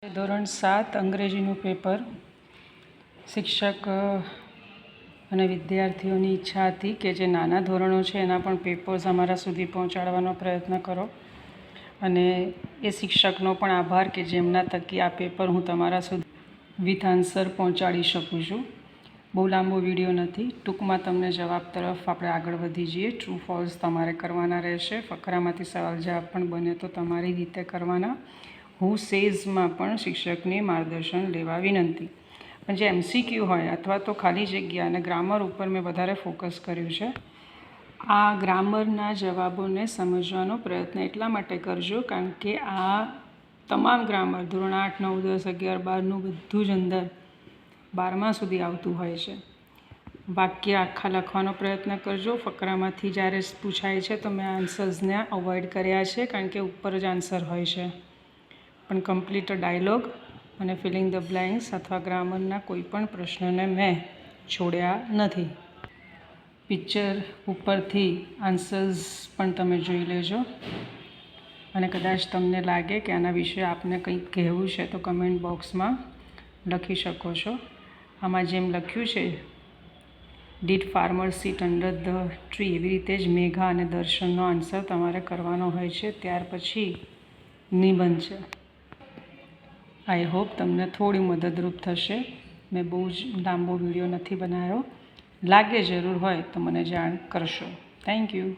ધોરણ 7 અંગ્રેજીનું પેપર શિક્ષક અને વિદ્યાર્થીઓની ઈચ્છા હતી કે જે નાના ધોરણો છે એના પણ પેપર્સ અમારા સુધી પહોંચાડવાનો પ્રયત્ન કરો અને એ શિક્ષકનો પણ આભાર કે જેમના થકી આ પેપર હું તમારા સુધી વિથ આન્સર પહોંચાડી શકું છું. બહુ લાંબો વિડીયો નથી, ટૂંકમાં તમને જવાબ તરફ આપણે આગળ વધી જઈએ. ટ્રુ ફોલ્સ તમારે કરવાના રહેશે. ફકરામાંથી સવાલ જવાબ પણ બને તો તમારી રીતે કરવાના. હુ સેઝમાં પણ શિક્ષકની માર્ગદર્શન લેવા વિનંતી. પણ જે MCQ હોય અથવા તો ખાલી જગ્યા અને ગ્રામર ઉપર મેં વધારે ફોકસ કર્યું છે. આ ગ્રામરના જવાબોને સમજવાનો પ્રયત્ન એટલા માટે કરજો કારણ કે આ તમામ ગ્રામર ધોરણ 8, 9, 10, 11, 12નું બધું જ અંદર 12મા સુધી આવતું હોય છે. વાક્ય આખા લખવાનો પ્રયત્ન કરજો. ફકરામાંથી જ્યારે પૂછાય છે તો મેં આન્સર્સને અવોઇડ કર્યા છે કારણ કે ઉપર જ આન્સર હોય છે. પણ કમ્પ્લીટ ડાયલોગ અને ફિલિંગ ધ બ્લેન્ક્સ અથવા ગ્રામરના કોઈ પણ પ્રશ્નને મેં છોડ્યા નથી. પિક્ચર ઉપરથી આન્સર્સ પણ તમે જોઈ લેજો અને કદાચ તમને લાગે કે આના વિશે આપને કંઈક કહેવું છે તો કમેન્ટ બોક્સમાં લખી શકો છો. આમાં જેમ લખ્યું છે did farmer seat under the tree, એવી રીતે જ મેઘા અને દર્શનનો આન્સર તમારે કરવાનો હોય છે. ત્યાર પછી નિબંધ છે. આઈ હોપ તમને થોડી મદદરૂપ થશે. મેં બહુ જ લાંબો વિડીયો નથી બનાવ્યો. લાગે જરૂર હોય તો મને જાણ કરશો. Thank you.